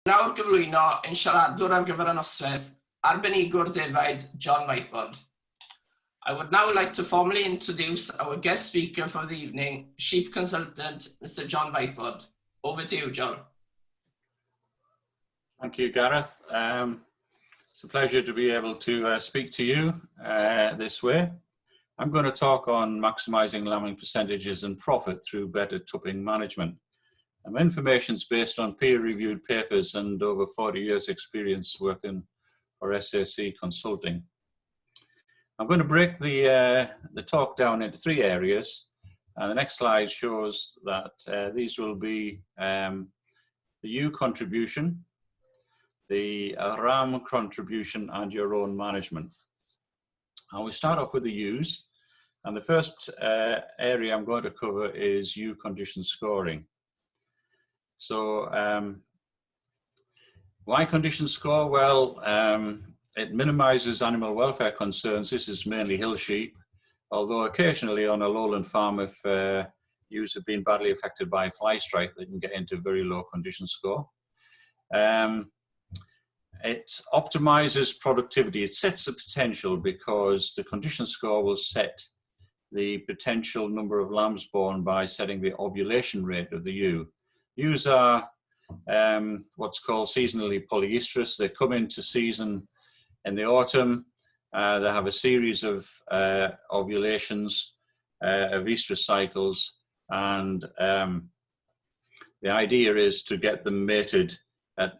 Nawr gyflwyno ein siaradwr ar gyfer y noswaith, arbenigwr defaid John Wypod. I would now like to formally introduce our guest speaker for the evening, sheep consultant, Mr. John Wypod. Over to you, John. Thank you, Gareth. It's a pleasure to be able to speak to you this way. I'm going to talk on maximising lambing percentages and profit through better tupping management. Information is based on peer-reviewed papers and over 40 years experience working for SAC Consulting. I'm going to break the talk down into three areas. The next slide shows that these will be the ewe contribution, the ram contribution, and your own management. And we start off with the ewes. And the first area I'm going to cover is ewe condition scoring. So why condition score? Well, it minimises animal welfare concerns. This is mainly hill sheep, although occasionally on a lowland farm, if ewes have been badly affected by fly strike, they can get into very low condition score. It optimises productivity. It sets the potential because the condition score will set the potential number of lambs born by setting the ovulation rate of the ewe. Ewes are what's called seasonally polyestrous. They come into season in the autumn. They have a series of ovulations, of estrus cycles, and the idea is to get them mated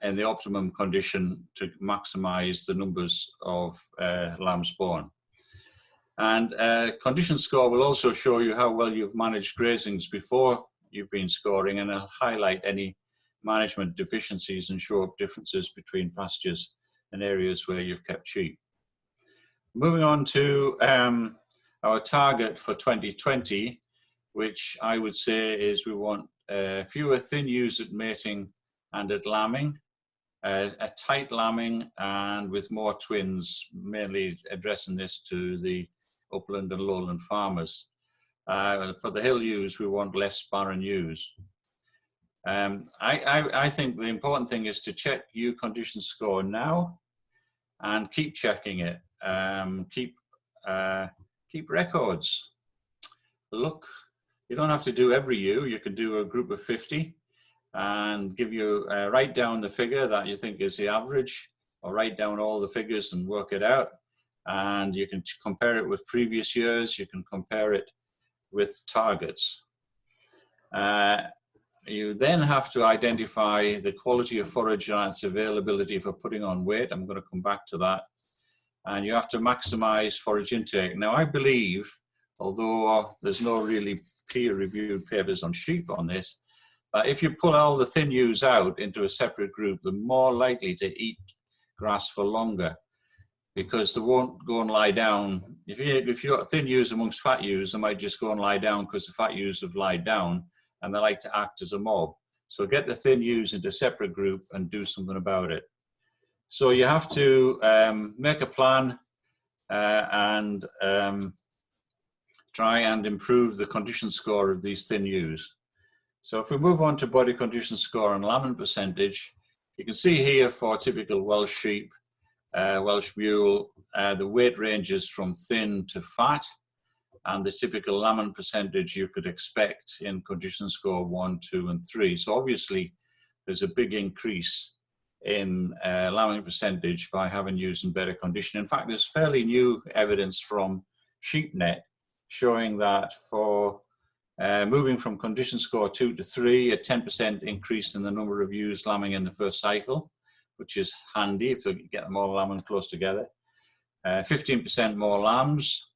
in the optimum condition to maximise the numbers of lambs born. And condition score will also show you how well you've managed grazings before you've been scoring, and it'll highlight any management deficiencies and show up differences between pastures and areas where you've kept sheep. Moving on to our target for 2020, which I would say is we want fewer thin ewes at mating and at lambing, a tight lambing, and with more twins, mainly addressing this to the upland and lowland farmers. For the hill ewes, we want less barren ewes. I think the important thing is to check ewe condition score now and keep checking it. Keep records. Look, you don't have to do every ewe. You can do a group of 50 and give you write down the figure that you think is the average, or write down all the figures and work it out. And you can compare it with previous years. You can compare it with targets. You then have to identify the quality of forage and its availability for putting on weight. I'm going to come back to that. And you have to maximize forage intake. Now, I believe, although there's no really peer-reviewed papers on sheep on this, if you pull all the thin ewes out into a separate group, they're more likely to eat grass for longer, because they won't go and lie down. If you've got thin ewes amongst fat ewes, they might just go and lie down because the fat ewes have lied down and they like to act as a mob. So get the thin ewes into a separate group and do something about it. So you have to make a plan and try and improve the condition score of these thin ewes. So if we move on to body condition score and lambing percentage, you can see here for typical Welsh sheep, Welsh mule, the weight ranges from thin to fat, and the typical lambing percentage you could expect in condition score 1, 2, and 3. So obviously there's a big increase in lambing percentage by having ewes in better condition. In fact, there's fairly new evidence from SheepNet showing that for moving from condition score 2 to 3, a 10% increase in the number of ewes lambing in the first cycle, which is handy if you get them all lambing close together. 15% more lambs,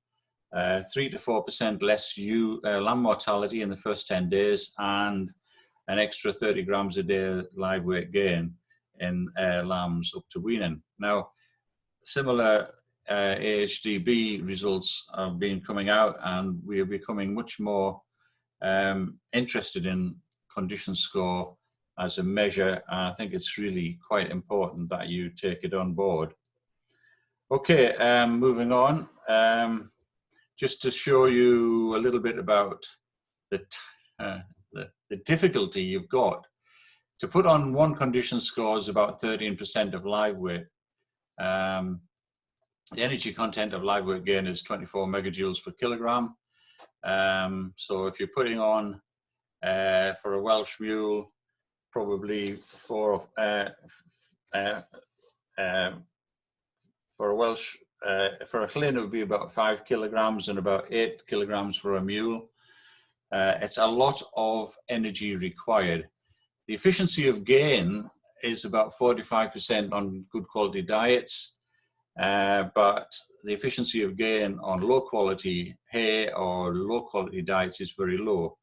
3 to 4% less lamb mortality in the first 10 days, and an extra 30 grams a day live weight gain in lambs up to weaning. Now, similar AHDB results have been coming out, and we are becoming much more interested in condition score as a measure. I think it's really quite important that you take it on board. Okay, moving on. Just to show you a little bit about the difficulty you've got To put on one condition score is about 13% of live weight. The energy content of live weight gain is 24 megajoules per kilogram. So if you're putting on for a Welsh mule, probably for a Llyn it would be about 5 kilograms and about 8 kilograms for a mule. It's a lot of energy required. The efficiency of gain is about 45% on good quality diets, but the efficiency of gain on low quality hay or low quality diets is very low.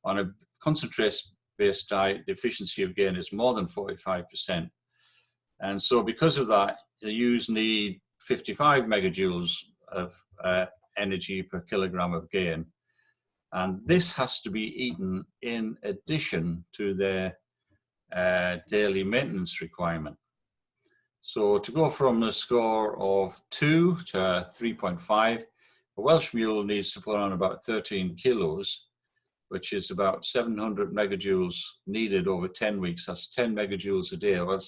On a concentrate-based diet, the efficiency of gain is more than 45%. And so because of that, the ewes need 55 megajoules of energy per kilogram of gain. And this has to be eaten in addition to their daily maintenance requirement. So to go from a score of 2 to 3.5, a Welsh mule needs to put on about 13 kilos, which is about 700 megajoules needed over 10 weeks. That's 10 megajoules a day. Well,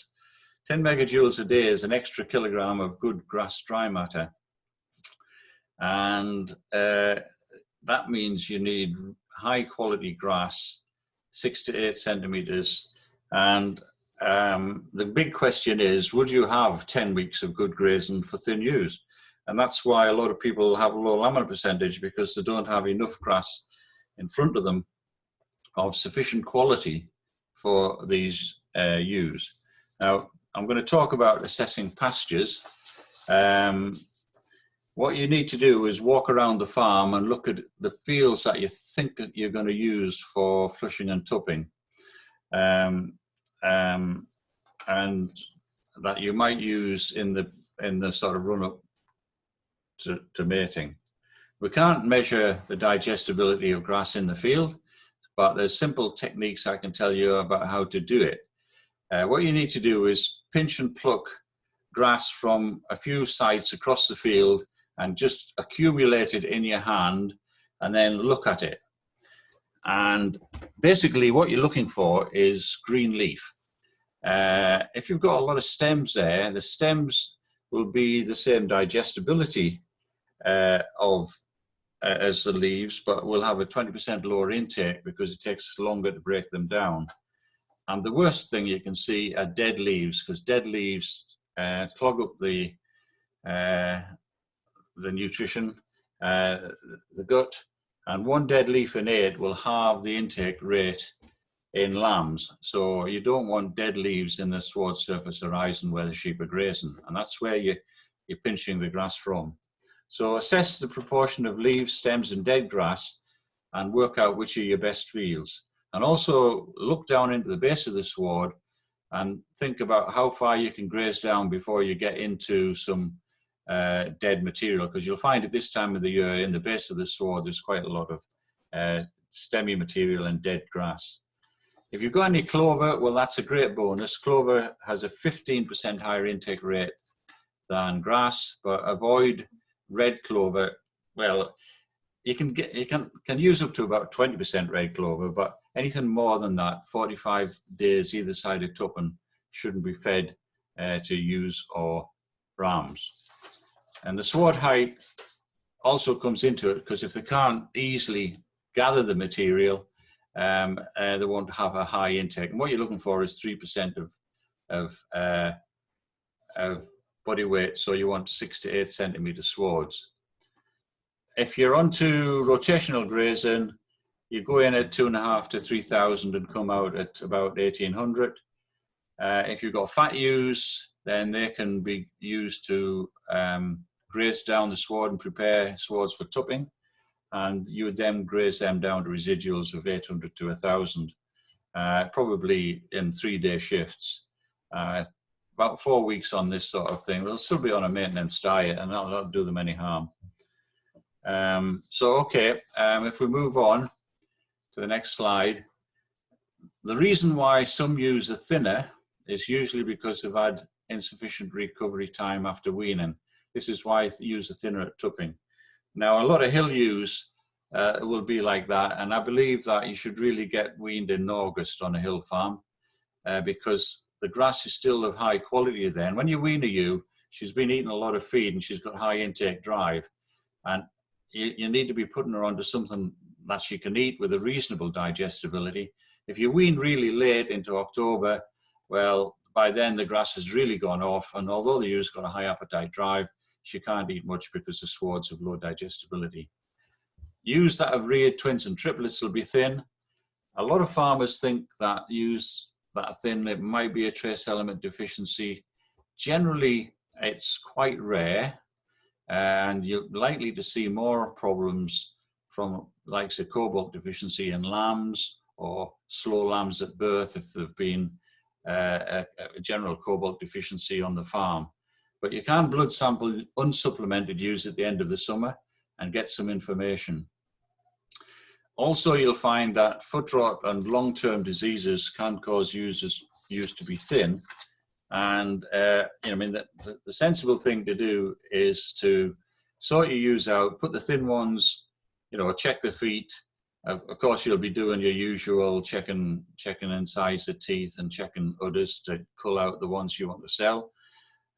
10 megajoules a day is an extra kilogram of good grass dry matter. And that means you need high quality grass, 6 to 8 centimeters. And the big question is, would you have 10 weeks of good grazing for thin ewes? And that's why a lot of people have a low lamina percentage, because they don't have enough grass in front of them of sufficient quality for these ewes. Now, I'm going to talk about assessing pastures. What you need to do is walk around the farm and look at the fields that you think that you're going to use for flushing and tupping, and that you might use in the sort of run-up to mating. We can't measure the digestibility of grass in the field, but there's simple techniques I can tell you about how to do it. What you need to do is pinch and pluck grass from a few sites across the field and just accumulate it in your hand and then look at it. And basically what you're looking for is green leaf. If you've got a lot of stems there, the stems will be the same digestibility as the leaves, but will have a 20% lower intake because it takes longer to break them down. And the worst thing you can see are dead leaves, because dead leaves clog up the nutrition, the gut, and one dead leaf in 8 will halve the intake rate in lambs. So you don't want dead leaves in the sward surface horizon where the sheep are grazing, and that's where you're pinching the grass from. So assess the proportion of leaves, stems and dead grass and work out which are your best fields. And also look down into the base of the sward and think about how far you can graze down before you get into some dead material, because you'll find at this time of the year in the base of the sward there's quite a lot of stemmy material and dead grass. If you've got any clover, well, that's a great bonus. Clover has a 15% higher intake rate than grass, but avoid red clover. Well, you can use up to about 20% red clover, but anything more than that, 45 days either side of tupping, shouldn't be fed to ewes or rams. And the sward height also comes into it, because if they can't easily gather the material, they won't have a high intake. And what you're looking for is 3% of body weight, so you want 6 to 8 centimeter swards. If you're onto rotational grazing, you go in at 2,500 to 3,000 and come out at about 1,800. If you've got fat ewes, then they can be used to graze down the sward and prepare swards for tupping, and you would then graze them down to residuals of 800 to 1,000, probably in 3-day shifts. About 4 weeks on this sort of thing. They'll still be on a maintenance diet, and that'll not do them any harm. If we move on to the next slide, the reason why some ewes are thinner is usually because they've had insufficient recovery time after weaning. This is why ewes are thinner at tupping. Now, a lot of hill ewes will be like that, and I believe that you should really get weaned in August on a hill farm. because the grass is still of high quality then. When you wean a ewe, she's been eating a lot of feed and she's got high intake drive. And you need to be putting her onto something that she can eat with a reasonable digestibility. If you wean really late into October, well, by then the grass has really gone off, and although the ewe's got a high appetite drive, she can't eat much because the swards have low digestibility. Ewes that have reared twins and triplets will be thin. A lot of farmers think that ewes that are thin, it might be a trace element deficiency. Generally, it's quite rare, and you're likely to see more problems from likes of cobalt deficiency in lambs or slow lambs at birth if there've been a general cobalt deficiency on the farm. But you can blood sample unsupplemented ewes at the end of the summer and get some information. Also, you'll find that foot rot and long-term diseases can cause ewes to be thin. And the sensible thing to do is to sort your ewes out, put the thin ones, check the feet. Of course, you'll be doing your usual checking inside the teeth and checking udders to cull out the ones you want to sell,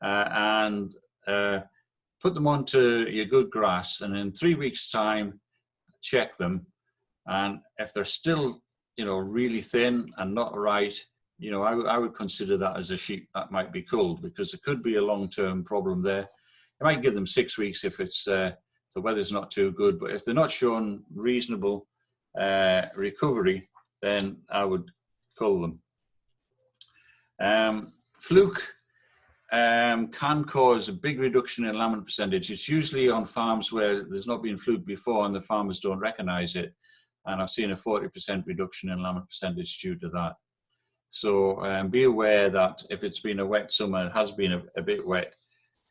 and put them onto your good grass. And in 3 weeks' time, check them. And if they're still, really thin and not right, I would consider that as a sheep that might be culled, because it could be a long-term problem there. You might give them 6 weeks if it's the weather's not too good, but if they're not showing reasonable recovery, then I would cull them. Fluke can cause a big reduction in lambent percentage. It's usually on farms where there's not been fluke before and the farmers don't recognize it. And I've seen a 40% reduction in lambent percentage due to that. So be aware that if it's been a wet summer, it has been a bit wet,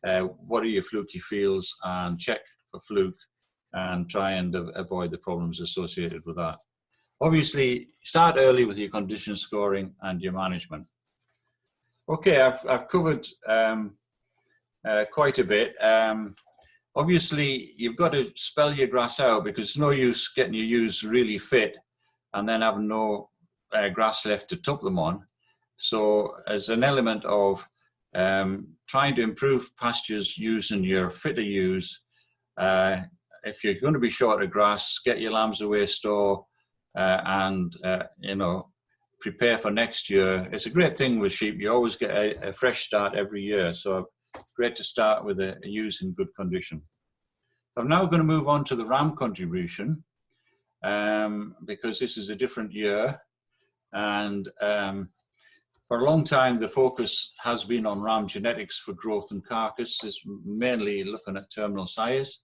what are your fluky fields, and check for fluke and try and avoid the problems associated with that. Obviously, start early with your condition scoring and your management. Okay, I've covered quite a bit. Obviously, you've got to spell your grass out, because it's no use getting your ewes really fit and then having no grass left to tup them on. So as an element of trying to improve pastures using your fitter ewes, if you're going to be short of grass, get your lambs away store and prepare for next year. It's a great thing with sheep. You always get a fresh start every year. So great to start with a ewes in good condition. I'm now going to move on to the ram contribution, because this is a different year. And for a long time, the focus has been on ram genetics for growth and carcass. It's mainly looking at terminal sires.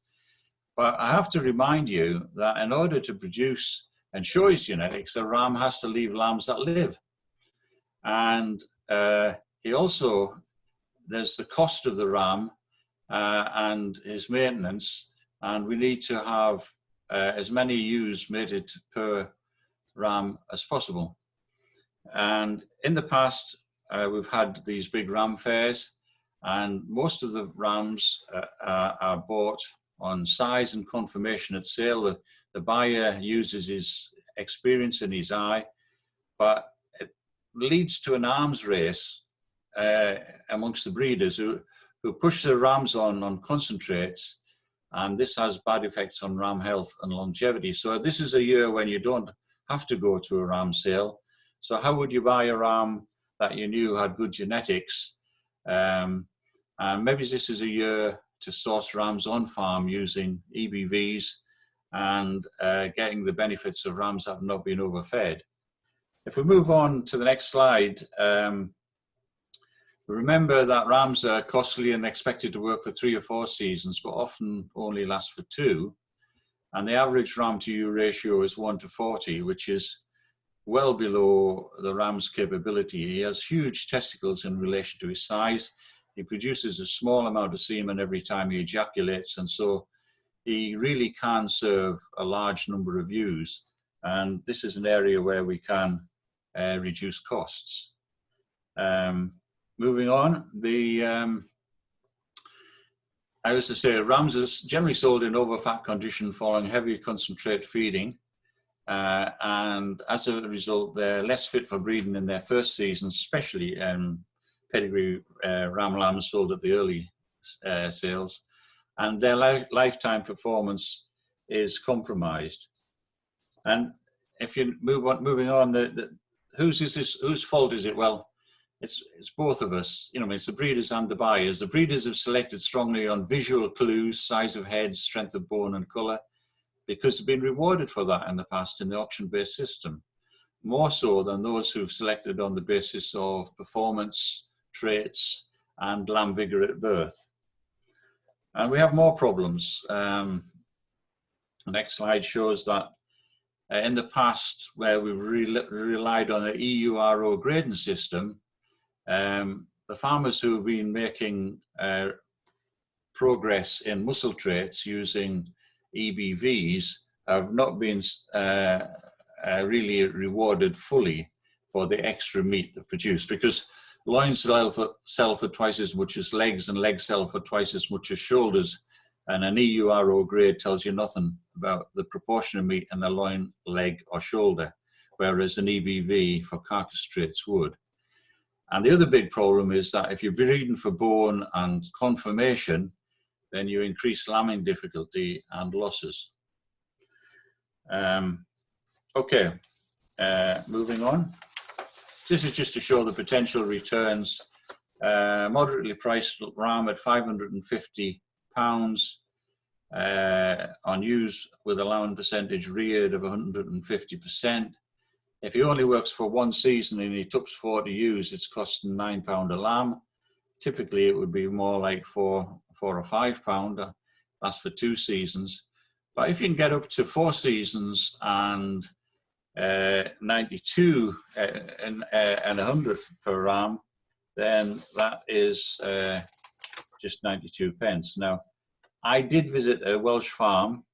But I have to remind you that in order to produce and show his genetics, a ram has to leave lambs that live. And there's the cost of the ram and his maintenance, and we need to have as many ewes mated per ram as possible. And in the past, we've had these big ram fairs, and most of the rams are bought on size and conformation at sale. The buyer uses his experience in his eye, but it leads to an arms race amongst the breeders who push the rams on concentrates, and this has bad effects on ram health and longevity. So this is a year when you don't have to go to a ram sale. So how would you buy a ram that you knew had good genetics? And maybe this is a year to source rams on farm using EBVs and getting the benefits of rams that have not been overfed. If we move on to the next slide, remember that rams are costly and expected to work for 3 or 4 seasons, but often only last for 2. And the average ram to ewe ratio is 1:40, which is well below the ram's capability. He has huge testicles in relation to his size. He produces a small amount of semen every time he ejaculates, and so he really can serve a large number of ewes. And this is an area where we can reduce costs. Moving on, I was to say, rams are generally sold in overfat condition following heavy concentrate feeding. and as a result, they're less fit for breeding in their first season, especially pedigree ram lambs sold at the early sales, and their lifetime performance is compromised. And if you moving on, whose fault is it? Well, it's both of us. You know, it's the breeders and the buyers. The breeders have selected strongly on visual clues, size of heads, strength of bone, and colour, because they've been rewarded for that in the past in the auction-based system, more so than those who've selected on the basis of performance, traits, and lamb vigour at birth. And we have more problems. The next slide shows that in the past, where we've relied on the EURO grading system, the farmers who've been making progress in muscle traits using EBVs have not been really rewarded fully for the extra meat they produce, because loins sell for twice as much as legs, and legs sell for twice as much as shoulders, and an EURO grade tells you nothing about the proportion of meat in a loin, leg or shoulder, whereas an EBV for carcass traits would. And the other big problem is that if you're breeding for bone and conformation, then you increase lambing difficulty and losses. Okay, moving on. This is just to show the potential returns. Moderately priced ram at £550 on ewes with a lamb percentage reared of 150%. If he only works for one season and he tups 40 ewes, it's costing £9 a lamb. Typically, it would be more like £4 or £5. That's for 2 seasons. But if you can get up to 4 seasons and 92 and 100 per ram, then that is just 92 pence. Now, I did visit a Welsh farm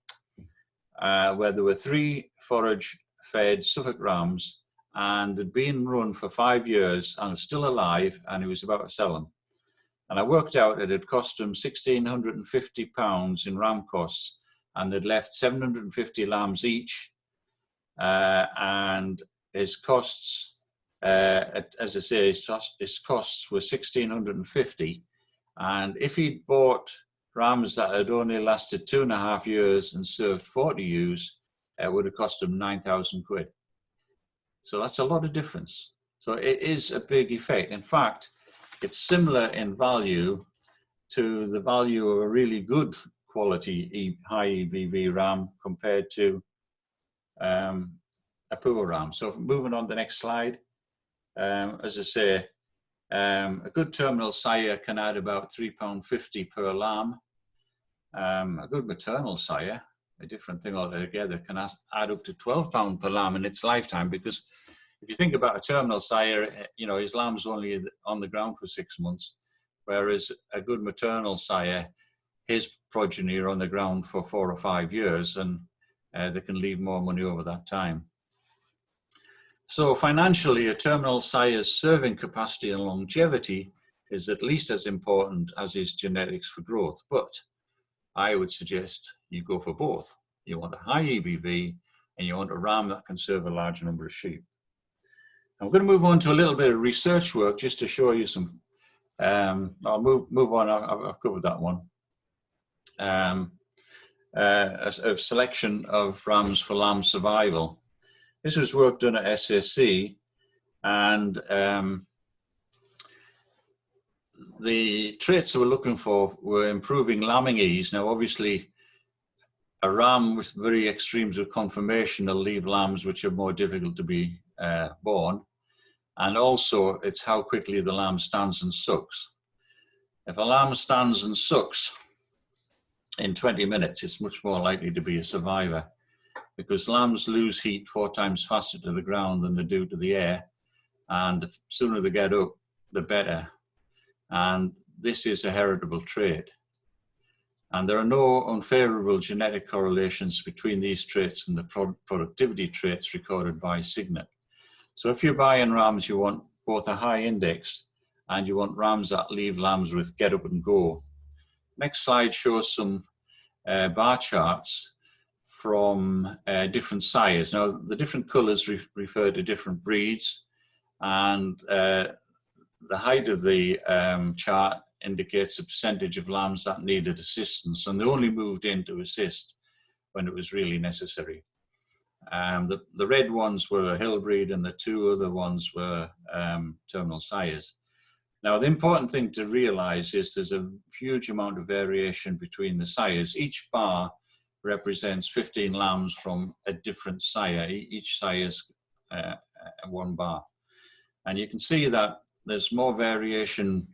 where there were 3 forage-fed Suffolk rams, and they'd been run for 5 years and were still alive, and he was about to sell them. And I worked out it had cost him £1,650 in ram costs, and they'd left 750 lambs each, and his costs, as I say, his costs were £1,650, and if he'd bought rams that had only lasted 2.5 years and served 40 ewes, it would have cost him 9,000 quid. So that's a lot of difference. So it is a big effect. In fact, it's similar in value to the value of a really good quality high EBV ram compared to a poor ram. So moving on to the next slide, as I say, a good terminal sire can add about £3.50 per lamb. A good maternal sire, a different thing altogether, can add up to £12 per lamb in its lifetime, because if you think about a terminal sire, you know, his lamb's only on the ground for 6 months, whereas a good maternal sire, his progeny are on the ground for 4 or 5 years, and they can leave more money over that time. So financially, a terminal sire's serving capacity and longevity is at least as important as his genetics for growth, but I would suggest you go for both. You want a high EBV and you want a ram that can serve a large number of sheep. I'm going to move on to a little bit of research work just to show you some, I'll move on, I've covered that one. A selection of rams for lamb survival. This was work done at SSC, and the traits that we're looking for were improving lambing ease. Now, obviously, a ram with very extremes of conformation will leave lambs which are more difficult to be born. And also, it's how quickly the lamb stands and sucks. If a lamb stands and sucks in 20 minutes, it's much more likely to be a survivor, because lambs lose heat 4 times faster to the ground than they do to the air. And the sooner they get up, the better. And this is a heritable trait. And there are no unfavorable genetic correlations between these traits and the productivity traits recorded by Signet. So if you're buying rams, you want both a high index and you want rams that leave lambs with get up and go. Next slide shows some bar charts from different sires. Now, the different colours refer to different breeds, and the height of the chart indicates the percentage of lambs that needed assistance, and they only moved in to assist when it was really necessary. The red ones were a hill breed, and the two other ones were terminal sires. Now, the important thing to realise is there's a huge amount of variation between the sires. Each bar represents 15 lambs from a different sire. Each sire is one bar. And you can see that there's more variation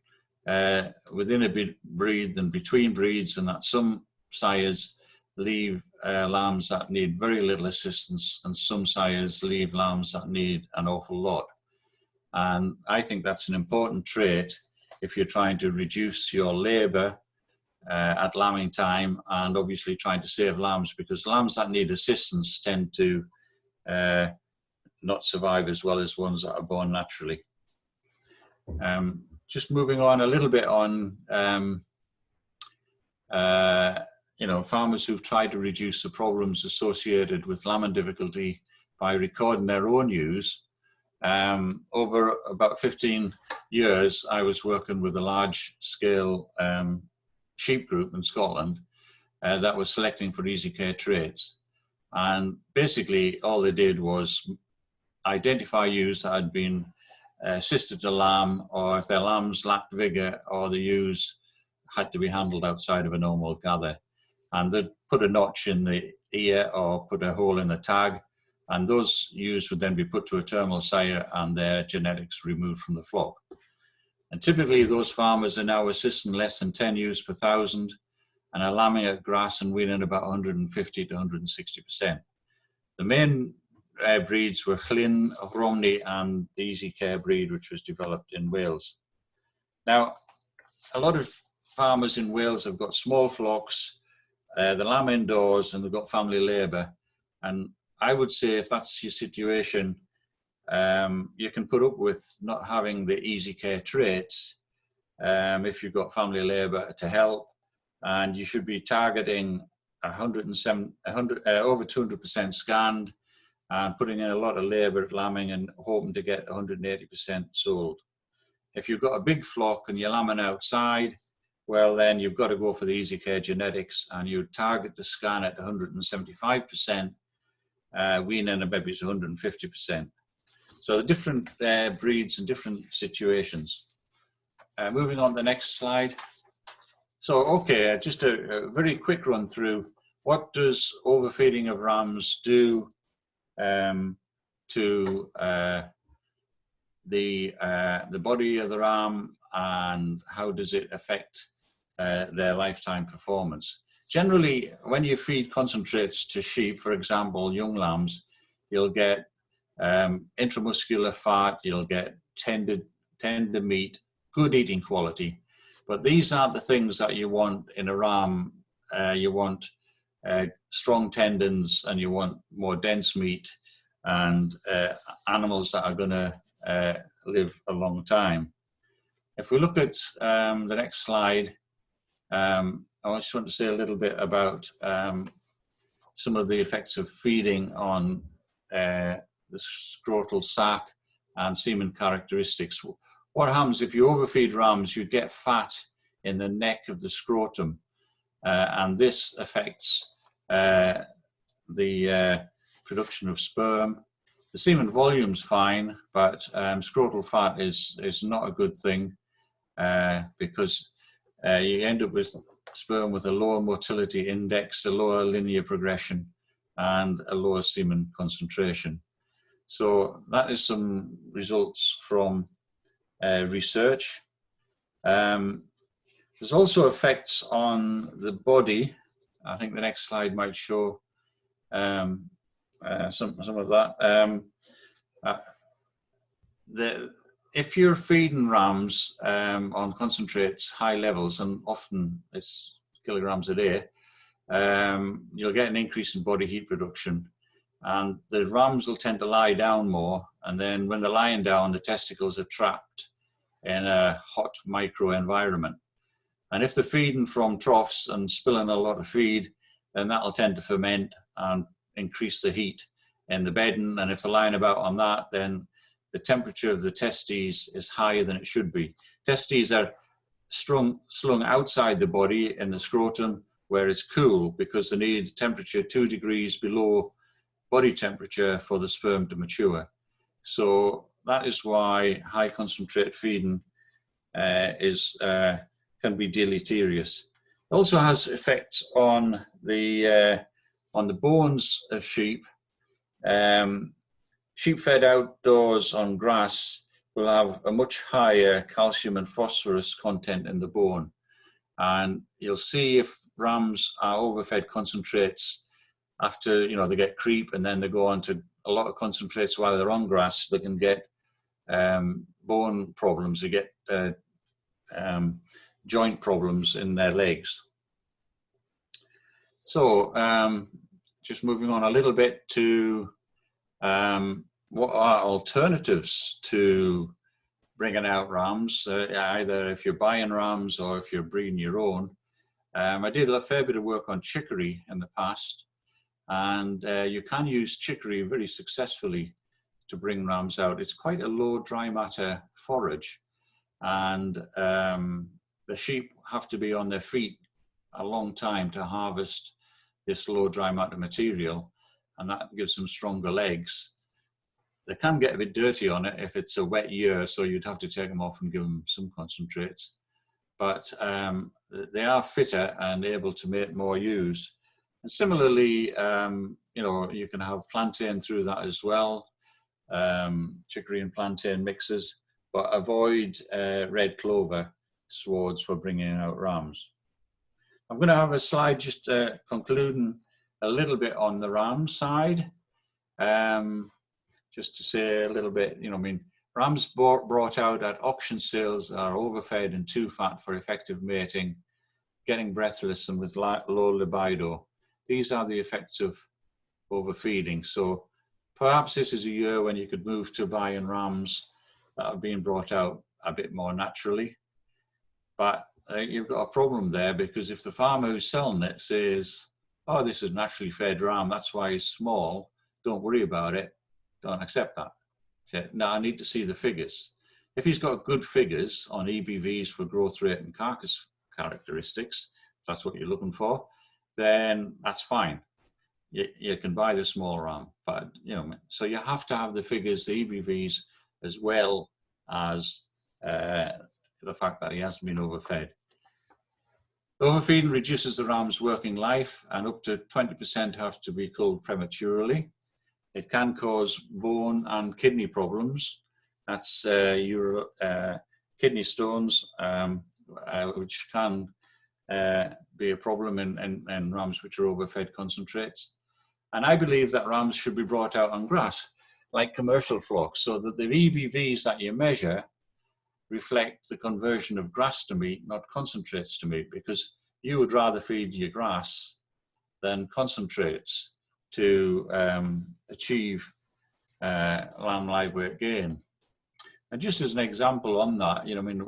within a breed than between breeds, and that some sires leave lambs that need very little assistance, and some sires leave lambs that need an awful lot. And I think that's an important trait if you're trying to reduce your labour at lambing time, and obviously trying to save lambs, because lambs that need assistance tend to not survive as well as ones that are born naturally. Just moving on a little bit on, farmers who've tried to reduce the problems associated with lambing difficulty by recording their own ewes. Over about 15 years, I was working with a large-scale sheep group in Scotland that was selecting for easy care traits. And basically, all they did was identify ewes that had been assisted to lamb, or if their lambs lacked vigour, or the ewes had to be handled outside of a normal gather. And they'd put a notch in the ear or put a hole in the tag, and those ewes would then be put to a terminal sire and their genetics removed from the flock. And typically those farmers are now assisting less than 10 ewes per thousand, and are lambing at grass and weaning about 150 to 160%. The main breeds were Llyn, Romney, and the Easy Care breed, which was developed in Wales. Now, a lot of farmers in Wales have got small flocks, they lamb indoors, and they've got family labour. And I would say if that's your situation, you can put up with not having the easy care traits if you've got family labour to help, and you should be targeting over 200% scanned, and putting in a lot of labour at lambing and hoping to get 180% sold. If you've got a big flock and you're lambing outside, well then you've got to go for the easy care genetics, and you target the scan at 175%, weaning and maybe it's 150%. So the different breeds and different situations. Moving on to the next slide. So, okay, just a very quick run through. What does overfeeding of rams do to the body of the ram, and how does it affect their lifetime performance? Generally, when you feed concentrates to sheep, for example, young lambs, you'll get intramuscular fat, you'll get tender meat, good eating quality. But these aren't the things that you want in a ram. You want strong tendons, and you want more dense meat, and animals that are going to live a long time. If we look at the next slide, I just want to say a little bit about some of the effects of feeding on the scrotal sac and semen characteristics. What happens if you overfeed rams? You get fat in the neck of the scrotum, and this affects the production of sperm. The semen volume's fine, but scrotal fat is not a good thing because you end up with sperm with a lower motility index, a lower linear progression, and a lower semen concentration. So that is some results from research. There's also effects on the body. I think the next slide might show some of that. If you're feeding rams on concentrates high levels, and often it's kilograms a day, you'll get an increase in body heat production, and the rams will tend to lie down more, and then when they're lying down, the testicles are trapped in a hot micro environment. And if they're feeding from troughs and spilling a lot of feed, then that'll tend to ferment, and increase the heat in the bedding. And if they're lying about on that, then the temperature of the testes is higher than it should be. Testes are slung outside the body in the scrotum where it's cool, because they need temperature 2 degrees below body temperature for the sperm to mature. So that is why high concentrate feeding can be deleterious. It also has effects on the bones of sheep. Sheep fed outdoors on grass will have a much higher calcium and phosphorus content in the bone. And you'll see if rams are overfed concentrates after, they get creep and then they go on to a lot of concentrates while they're on grass, they can get bone problems, they get joint problems in their legs. So just moving on a little bit to what are alternatives to bringing out rams, either if you're buying rams or if you're breeding your own. I did a fair bit of work on chicory in the past, and you can use chicory very successfully to bring rams out. It's quite a low dry matter forage, and the sheep have to be on their feet a long time to harvest this low dry matter material, and that gives them stronger legs. They can get a bit dirty on it if it's a wet year, so you'd have to take them off and give them some concentrates. But they are fitter and able to make more ewes. And similarly, you can have plantain through that as well, chicory and plantain mixes, but avoid red clover swards for bringing out rams. I'm going to have a slide just concluding a little bit on the ram side. Just to say a little bit, rams brought out at auction sales are overfed and too fat for effective mating, getting breathless and with low libido. These are the effects of overfeeding. So perhaps this is a year when you could move to buying rams that are being brought out a bit more naturally. But you've got a problem there, because if the farmer who's selling it says, oh, this is a naturally fed ram, that's why he's small, don't worry about it, don't accept that. Say, no, I need to see the figures. If he's got good figures on EBVs for growth rate and carcass characteristics, if that's what you're looking for, then that's fine. You can buy the small ram, but so you have to have the figures, the EBVs, as well as the fact that he hasn't been overfed. Overfeeding reduces the ram's working life, and up to 20% have to be culled prematurely. It can cause bone and kidney problems. That's kidney stones, which can be a problem in rams which are overfed concentrates. And I believe that rams should be brought out on grass, like commercial flocks, so that the EBVs that you measure reflect the conversion of grass to meat, not concentrates to meat, because you would rather feed your grass than concentrates to achieve lamb live weight gain. And just as an example on that,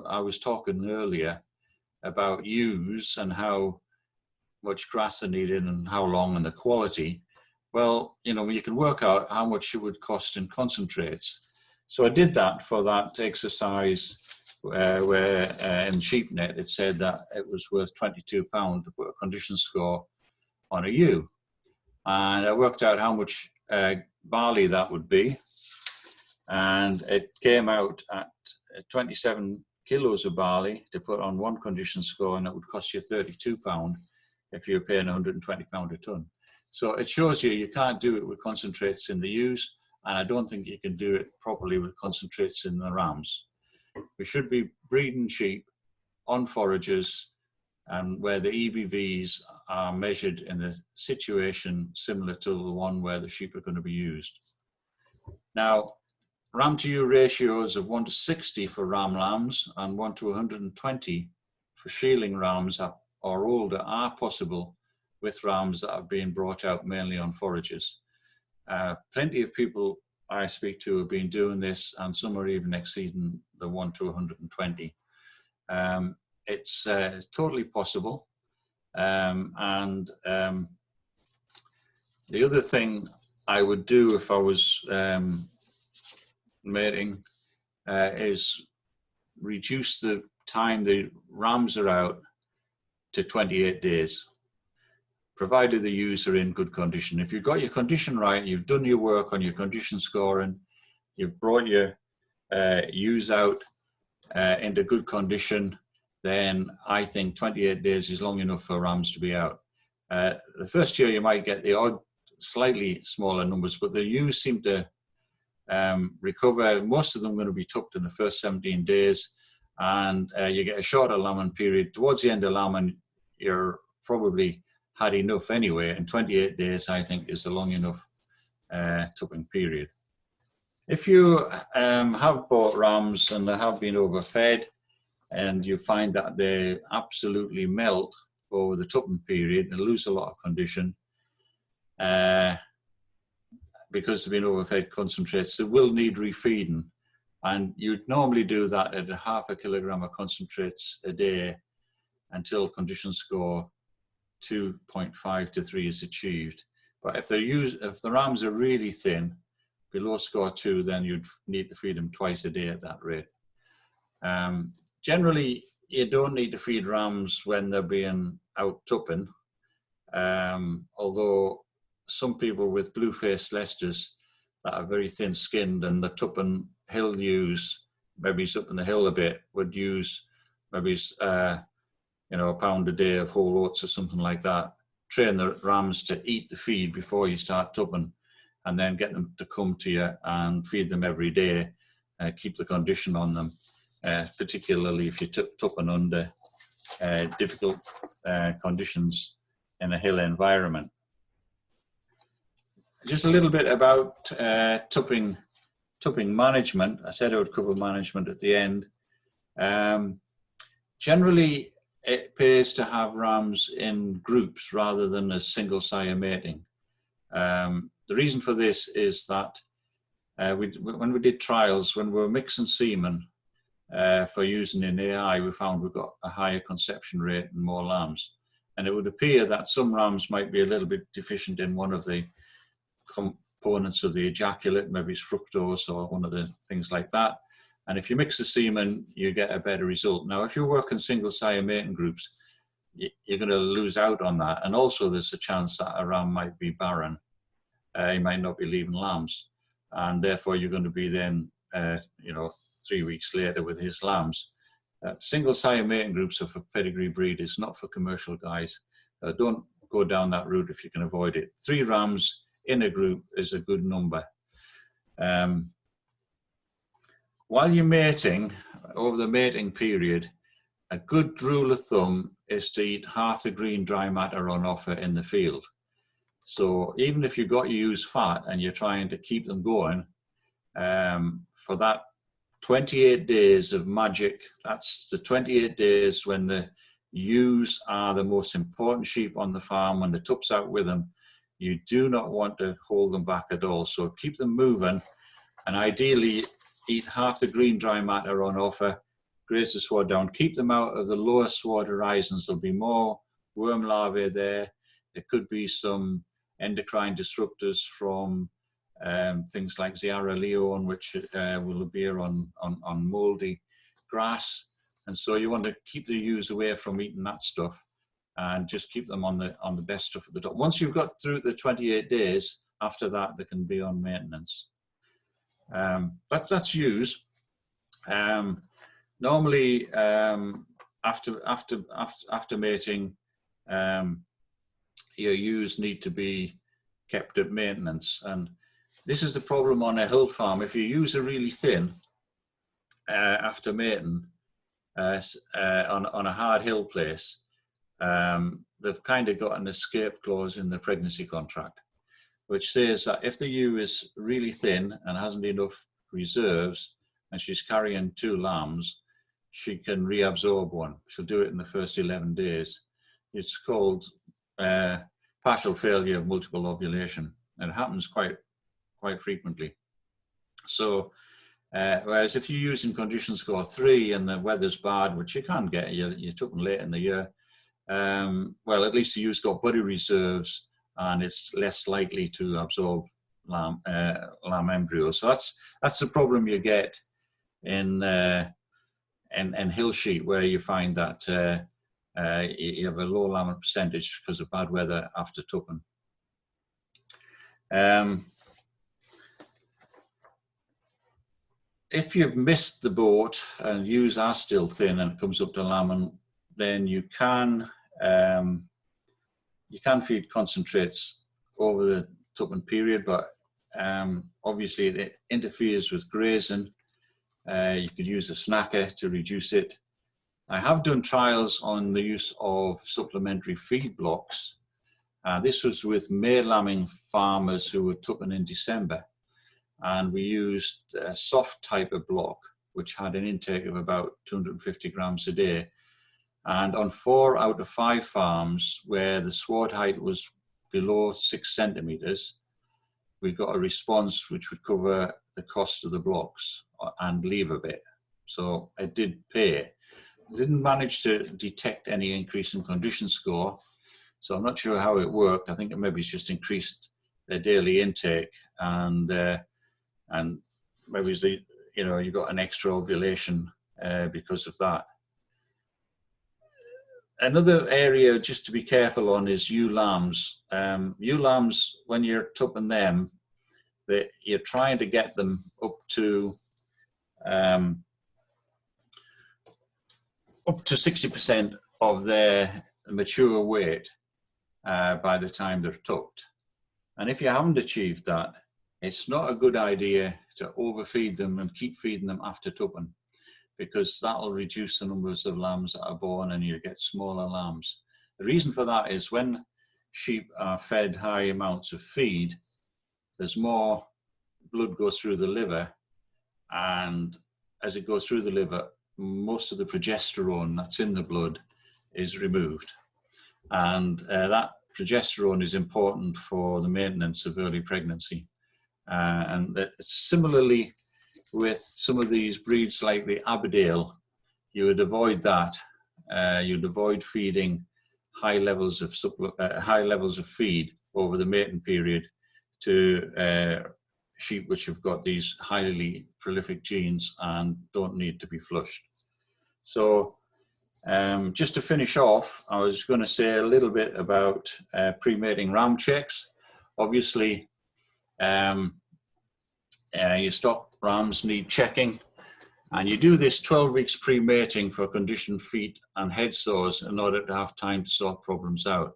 I was talking earlier about ewes and how much grass they needed and how long and the quality. Well, you can work out how much it would cost in concentrates. So I did that for that exercise where in SheepNet it said that it was worth £22 to put a condition score on a ewe. And I worked out how much barley that would be. And it came out at 27 kilos of barley to put on one condition score, and it would cost you £32 if you're paying £120 a tonne. So it shows you can't do it with concentrates in the ewes, and I don't think you can do it properly with concentrates in the rams. We should be breeding sheep on forages and where the EBVs are measured in a situation similar to the one where the sheep are going to be used. Now, ram to ewe ratios of 1 to 60 for ram lambs and 1 to 120 for shealing rams or older are possible with rams that are being brought out mainly on forages. Plenty of people I speak to have been doing this, and some are even exceeding the 1 to 120. It's totally possible, and The other thing I would do if I was mating is reduce the time the rams are out to 28 days, provided the ewes are in good condition. If you've got your condition right, you've done your work on your condition scoring, you've brought your ewes out into good condition, then I think 28 days is long enough for rams to be out. The first year you might get the odd slightly smaller numbers, but the ewes seem to recover. Most of them are going to be tupped in the first 17 days, and you get a shorter lambing period. Towards the end of lambing, you're probably had enough anyway, and 28 days I think is a long enough tupping period. If you have bought rams and they have been overfed, and you find that they absolutely melt over the tupping period and lose a lot of condition, because they've been overfed concentrates, they will need refeeding. And you'd normally do that at 0.5 kilogram of concentrates a day until condition score 2.5 to 3 is achieved. But if the rams are really thin, below score 2, then you'd need to feed them twice a day at that rate. Generally, you don't need to feed rams when they're being out tupping, although some people with blue-faced Leicesters that are very thin-skinned and the tupping hill ewes, maybe up in the hill a bit, would use maybe a pound a day of whole oats or something like that. Train the rams to eat the feed before you start tupping, and then get them to come to you and feed them every day. Keep the condition on them, particularly if you're tupping under difficult conditions in a hill environment. Just a little bit about tupping management. I said I would cover management at the end. Generally, it pays to have rams in groups rather than as single sire mating. The reason for this is that when we did trials, when we were mixing semen for using in AI, we found we got a higher conception rate and more lambs. And it would appear that some rams might be a little bit deficient in one of the components of the ejaculate, maybe it's fructose or one of the things like that. And if you mix the semen, you get a better result. Now, if you work in single sire mating groups, you're going to lose out on that. And also there's a chance that a ram might be barren. He might not be leaving lambs. And therefore you're going to be then, 3 weeks later with his lambs. Single sire mating groups are for pedigree breeders, not for commercial guys. Don't go down that route if you can avoid it. 3 rams in a group is a good number. While you're mating, over the mating period, a good rule of thumb is to eat half the green dry matter on offer in the field. So even if you've got ewes fat and you're trying to keep them going, for that 28 days of magic, that's the 28 days when the ewes are the most important sheep on the farm, when the tup's out with them, you do not want to hold them back at all. So keep them moving, and ideally eat half the green dry matter on offer, graze the sward down, keep them out of the lower sward horizons. There'll be more worm larvae there. There could be some endocrine disruptors from things like Ziara leone, which will appear on mouldy grass. And so you want to keep the ewes away from eating that stuff and just keep them on the best stuff at the top. Once you've got through the 28 days, after that, they can be on maintenance. That's ewes. Normally, after mating, your ewes need to be kept at maintenance, and this is the problem on a hill farm. If your ewes are really thin after mating on a hard hill place, they've kind of got an escape clause in the pregnancy contract, which says that if the ewe is really thin and hasn't enough reserves and she's carrying 2 lambs, she can reabsorb one. She'll do it in the first 11 days. It's called partial failure of multiple ovulation, and it happens quite frequently. So whereas if you're using condition score 3 and the weather's bad, which you can get, you're tupping late in the year, well, at least the ewe's got body reserves and it's less likely to absorb lamb embryos. So that's the problem you get in hill sheep, where you find that you have a low lamb percentage because of bad weather after tupping. If you've missed the boat and ewes are still thin and it comes up to lambing, then you can feed concentrates over the tupping period, but obviously it interferes with grazing. You could use a snacker to reduce it. I have done trials on the use of supplementary feed blocks. This was with male lambing farmers who were tupping in December. And we used a soft type of block, which had an intake of about 250 grams a day. And on 4 out of 5 farms where the sward height was below 6 centimeters, we got a response which would cover the cost of the blocks and leave a bit. So it did pay. Didn't manage to detect any increase in condition score. So I'm not sure how it worked. I think it maybe it's just increased their daily intake, and maybe you got an extra ovulation because of that. Another area just to be careful on is ewe lambs. Ewe lambs, when you're tupping them, you're trying to get them up to 60% of their mature weight by the time they're tupped. And if you haven't achieved that, it's not a good idea to overfeed them and keep feeding them after tupping, because that'll reduce the numbers of lambs that are born and you get smaller lambs. The reason for that is when sheep are fed high amounts of feed, there's more blood goes through the liver, and as it goes through the liver, most of the progesterone that's in the blood is removed. And that progesterone is important for the maintenance of early pregnancy. And that similarly with some of these breeds like the Aberdale, you would avoid that. You'd avoid feeding high levels of feed over the mating period to sheep which have got these highly prolific genes and don't need to be flushed. So just to finish off, I was going to say a little bit about pre-mating ram checks. Obviously, your stock rams need checking, and you do this 12 weeks pre-mating for conditioned feet and head sores in order to have time to sort problems out.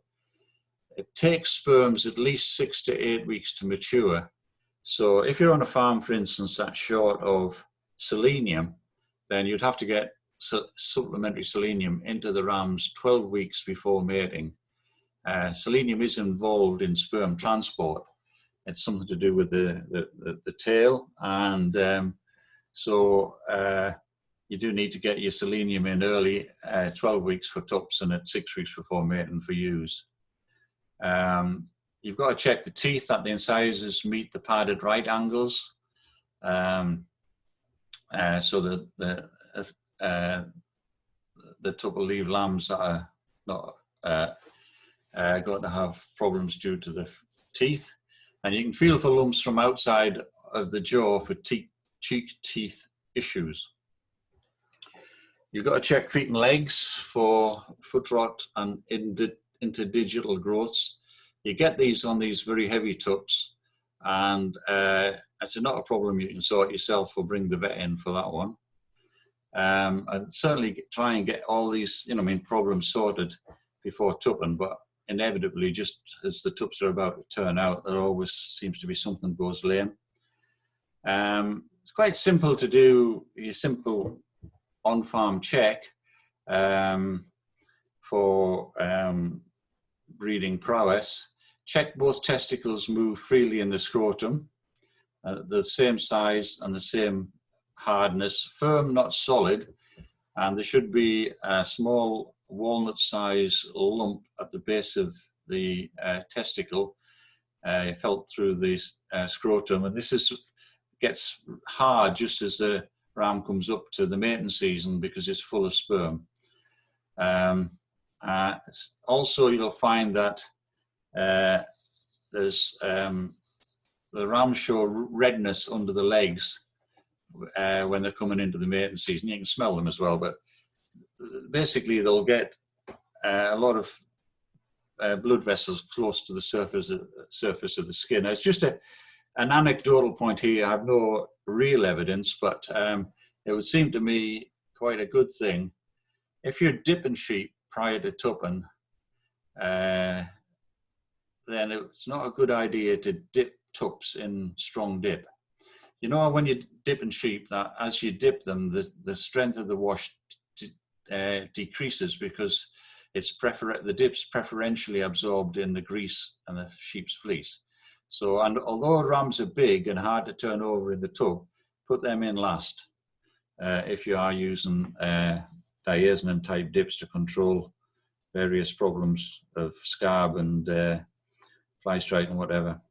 It takes sperms at least 6 to 8 weeks to mature. So if you're on a farm, for instance, that's short of selenium, then you'd have to get supplementary selenium into the rams 12 weeks before mating. Selenium is involved in sperm transport. It's something to do with the tail, and so you do need to get your selenium in early, 12 weeks for tups and at 6 weeks before mating for ewes. You've got to check the teeth that the incisors meet the padded right angles, so that the tup will leave lambs that are not going to have problems due to the teeth. And you can feel for lumps from outside of the jaw for cheek teeth issues. You've got to check feet and legs for foot rot and interdigital growths. You get these on these very heavy tups, and it's not a problem you can sort yourself or bring the vet in for that one. And certainly try and get all these, problems sorted before tupping, but inevitably, just as the tups are about to turn out, there always seems to be something goes lame. It's quite simple to do your simple on-farm check for breeding prowess. Check both testicles move freely in the scrotum, the same size and the same hardness, firm, not solid, and there should be a small walnut-size lump at the base of the testicle felt through the scrotum, and this gets hard just as the ram comes up to the mating season because it's full of sperm. Also, you'll find that there's the rams show redness under the legs when they're coming into the mating season. You can smell them as well, but basically they'll get a lot of blood vessels close to the surface of the skin. It's just an anecdotal point here. I have no real evidence, but it would seem to me quite a good thing. If you're dipping sheep prior to tupping, then it's not a good idea to dip tups in strong dip. You know, when you're dipping sheep, that as you dip them, the strength of the wash decreases because the dip's preferentially absorbed in the grease and the sheep's fleece. So, and although rams are big and hard to turn over in the tub, put them in last if you are using diazinon type dips to control various problems of scab and fly strike and whatever.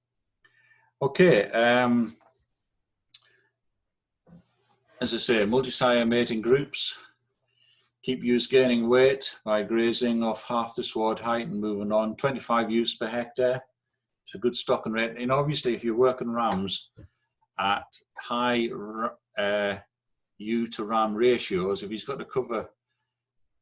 Okay, as I say, multi-sire mating groups. Keep ewes gaining weight by grazing off half the sward height and moving on. 25 ewes per hectare. It's a good stocking rate. And obviously, if you're working rams at high ewe to ram ratios, if he's got to cover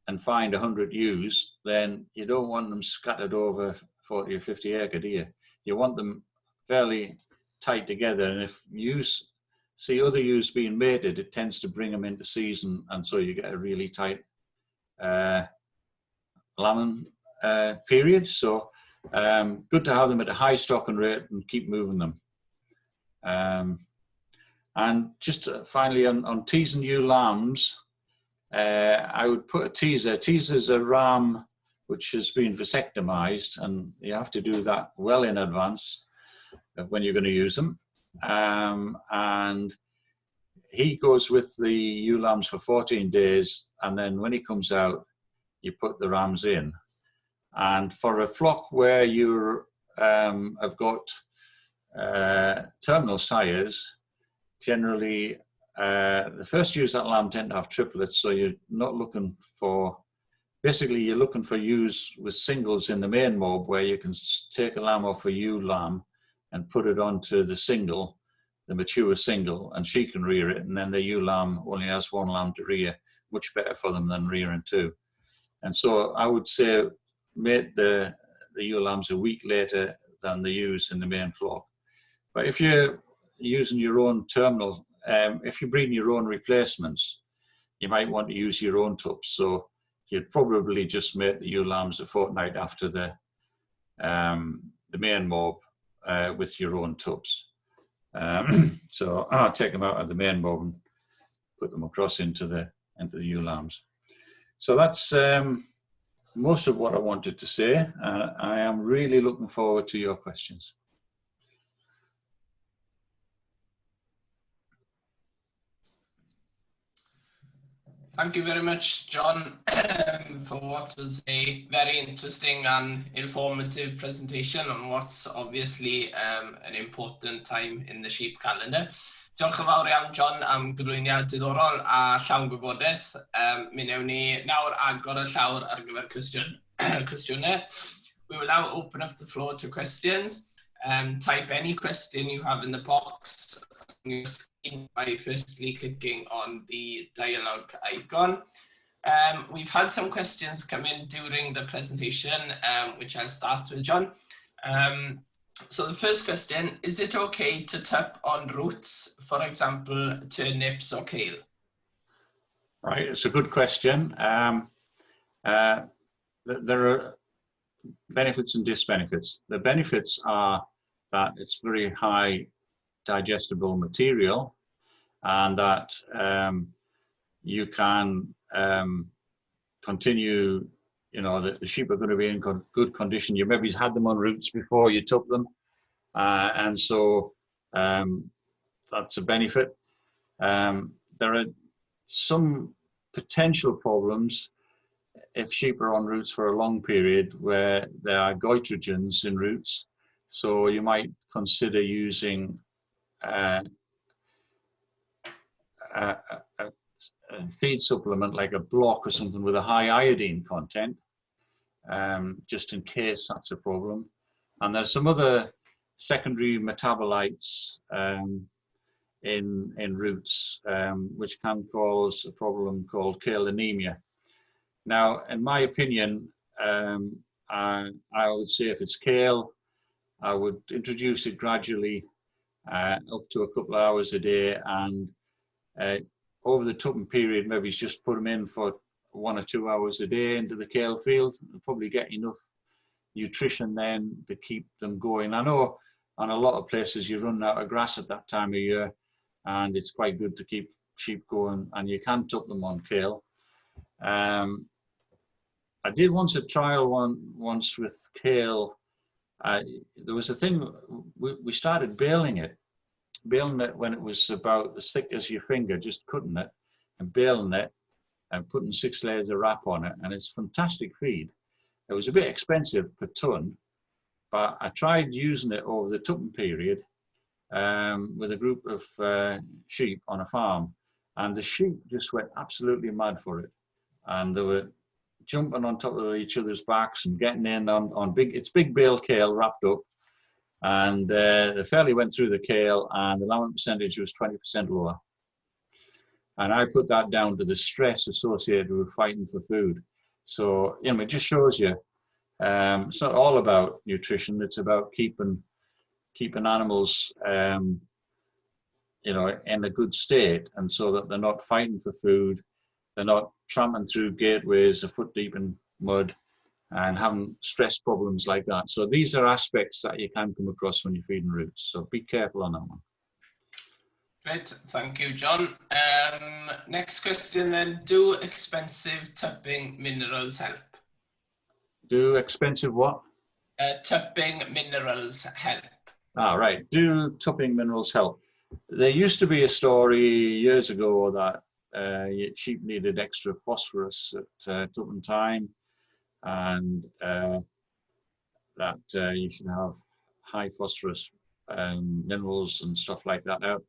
and find 100 ewes, then you don't want them scattered over 40 or 50 acre, do you? You want them fairly tight together. And if ewes see other ewes being mated, it tends to bring them into season, and so you get a really tight lambing period. So good to have them at a high stocking rate and keep moving them. And just finally on teasing ewe lambs, I would put a teaser. Teaser's a ram which has been vasectomized, and you have to do that well in advance of when you're going to use them. And he goes with the ewe lambs for 14 days, and then when he comes out, you put the rams in. And for a flock where you have got terminal sires, generally the first ewes that lamb tend to have triplets, so you're not looking for, basically you're looking for ewes with singles in the main mob where you can take a lamb off a ewe lamb and put it onto the single, the mature single, and she can rear it, and then the ewe lamb only has one lamb to rear. Much better for them than rearing two. And so I would say mate the ewe lambs a week later than the ewes in the main flock. But if you're using your own terminal, if you're breeding your own replacements, you might want to use your own tups. So you'd probably just mate the ewe lambs a fortnight after the main mob with your own tups. So I'll take them out of the main mob and put them across into the ewe lambs. So that's most of what I wanted to say. I am really looking forward to your questions. Thank you very much, John, for what was a very interesting and informative presentation on what's obviously an important time in the sheep calendar. Diolch yn fawr iawn, John, am gyflwyniad diddorol a llawn gwybodaeth. Mi newn ni nawr agor y llawr ar gyfer cwestiynau. We will now open up the floor to questions. Type any question you have in the box on your screen by firstly clicking on the dialogue icon. We've had some questions come in during the presentation, which I'll start with, John. So the first question, is it okay to tup on roots, for example, turnips or kale? Right, it's a good question. There are benefits and disbenefits. The benefits are that it's very high digestible material, and that you can continue, you know, the sheep are going to be in good condition. You maybe had them on roots before you took them, and so that's a benefit. There are some potential problems if sheep are on roots for a long period where there are goitrogens in roots. So you might consider using a feed supplement like a block or something with a high iodine content, just in case that's a problem. And there's some other secondary metabolites in roots, which can cause a problem called kale anemia. Now, in my opinion, I would say if it's kale, I would introduce it gradually up to a couple of hours a day, and over the tupping period, maybe just put them in for 1 or 2 hours a day into the kale field. You'll probably get enough nutrition then to keep them going. I know on a lot of places you run out of grass at that time of year, and it's quite good to keep sheep going, and you can tup them on kale. I did once a trial once with kale. There was a thing, we started baling it when it was about as thick as your finger, just cutting it and baling it and putting 6 layers of wrap on it, and it's fantastic feed. It was a bit expensive per ton, but I tried using it over the tupping period with a group of sheep on a farm, and the sheep just went absolutely mad for it, and they were jumping on top of each other's backs and getting in on big bale kale wrapped up, and they fairly went through the kale, and the laminin percentage was 20% lower. And I put that down to the stress associated with fighting for food. So, you know, it just shows you it's not all about nutrition. It's about keeping animals, you know, in a good state, and so that they're not fighting for food, they're not tramping through gateways a foot deep in mud and having stress problems like that. So these are aspects that you can come across when you're feeding roots. So be careful on that one. Great, thank you, John. Next question then, do expensive tupping minerals help? Do expensive what? Tupping minerals help. Ah, right. Do tupping minerals help? There used to be a story years ago that sheep needed extra phosphorus at tupping time, and that you should have high phosphorus minerals and stuff like that. Now,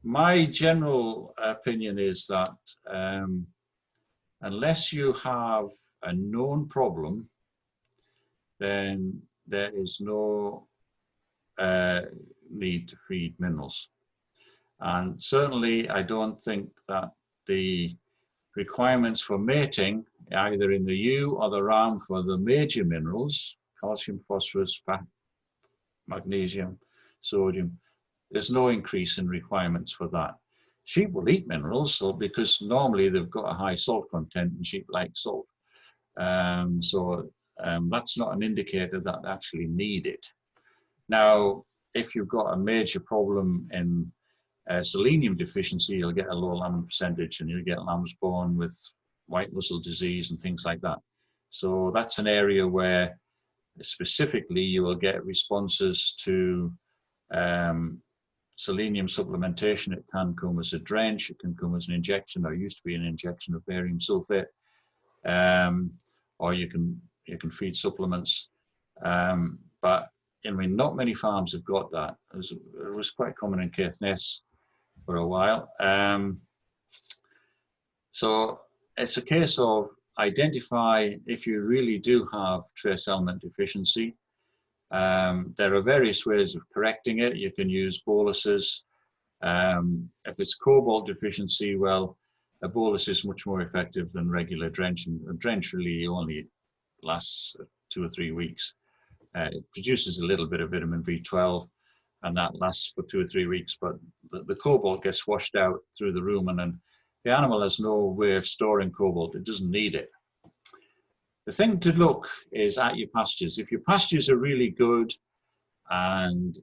my general opinion is that unless you have a known problem, then there is no need to feed minerals. And certainly I don't think that the requirements for mating, either in the ewe or the ram, for the major minerals, calcium, phosphorus, magnesium, sodium, there's no increase in requirements for that. Sheep will eat minerals because normally they've got a high salt content, and sheep like salt. So that's not an indicator that they actually need it. Now, if you've got a major problem in selenium deficiency, you'll get a low laminin percentage, and you'll get lambs born with white muzzle disease and things like that. So that's an area where specifically you will get responses to selenium supplementation. It can come as a drench, it can come as an injection. There used to be an injection of barium sulfate, or you can feed supplements. But I mean, not many farms have got that. It was quite common in Caithness for a while. So it's a case of identify if you really do have trace element deficiency. There are various ways of correcting it. You can use boluses. If it's cobalt deficiency, well, a bolus is much more effective than regular drenching. A drench really only lasts 2 or 3 weeks. It produces a little bit of vitamin B12, and that lasts for 2 or 3 weeks, but the cobalt gets washed out through the rumen, and the animal has no way of storing cobalt. It doesn't need it. The thing to look is at your pastures. If your pastures are really good and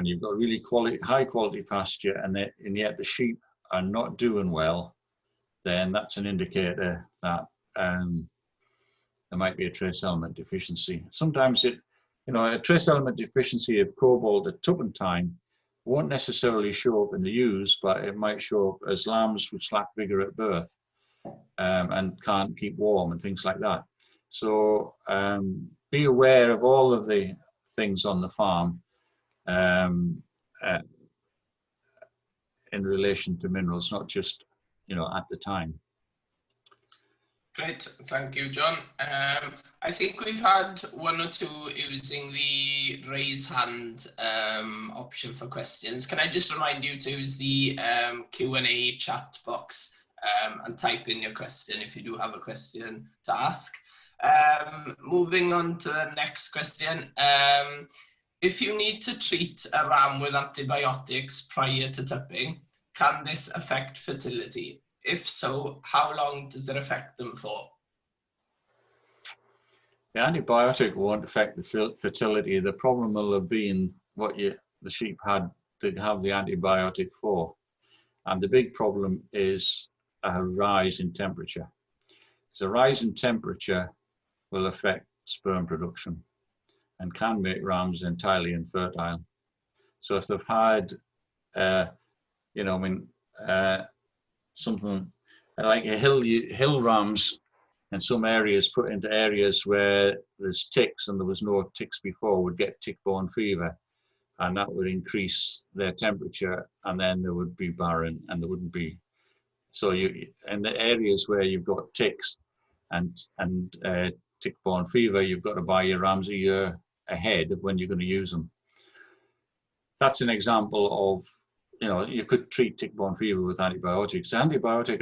you've got a really high quality pasture, and yet the sheep are not doing well, then that's an indicator that there might be a trace element deficiency. Sometimes a trace element deficiency of cobalt at tupping time won't necessarily show up in the ewes, but it might show up as lambs which lack vigor at birth and can't keep warm and things like that. So be aware of all of the things on the farm in relation to minerals, not just at the time. Great, thank you, John. I think we've had one or two using the raise hand option for questions. Can I just remind you to use the Q&A chat box and type in your question if you do have a question to ask. Moving on to the next question. If you need to treat a ram with antibiotics prior to tupping, can this affect fertility? If so, how long does it affect them for? The antibiotic won't affect the fertility. The problem will have been what the sheep had to have the antibiotic for. And the big problem is a rise in temperature. So a rise in temperature will affect sperm production and can make rams entirely infertile. So if they've had, something like a hill rams in some areas put into areas where there's ticks and there was no ticks before would get tick-borne fever, and that would increase their temperature, and then they would be barren and there wouldn't be. So you in the areas where you've got ticks and tick-borne fever, you've got to buy your rams a year ahead of when you're going to use them. That's an example of, you could treat tick-borne fever with antibiotics. Antibiotic,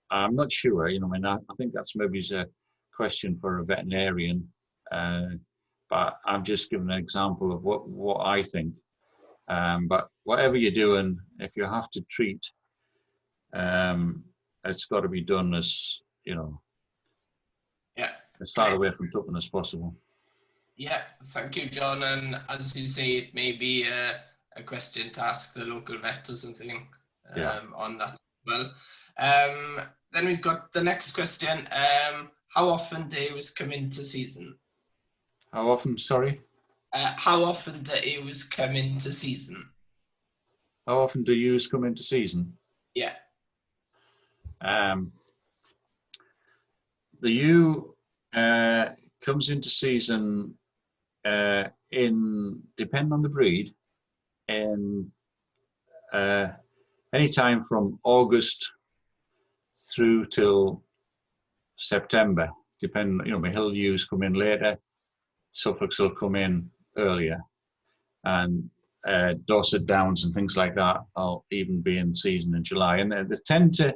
I'm not sure, I think that's maybe a question for a veterinarian, but I'm just giving an example of what I think. But whatever you're doing, if you have to treat, it's got to be done as, as far away from tupping as possible. Yeah, thank you, John. And as you say, it may be a question to ask the local vet or something on that as well. Then we've got the next question. How often do ewes come into season? How often, sorry? How often do ewes come into season? How often do ewes come into season? Yeah. The ewe comes into season depending on the breed, in any time from August through till September, depending, my hill ewes come in later, Suffolks will come in earlier, and Dorset Downs and things like that will even be in season in July. And they tend to,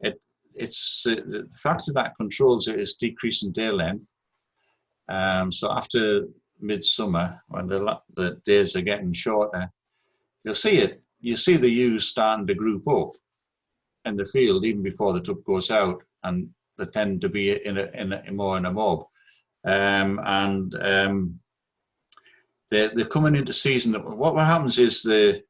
the factor that controls it is decrease in day length. So after midsummer, when the days are getting shorter, you'll see it. You see the ewes starting to group up in the field even before the tup goes out, and they tend to be more in a mob. They're coming into season. What happens is the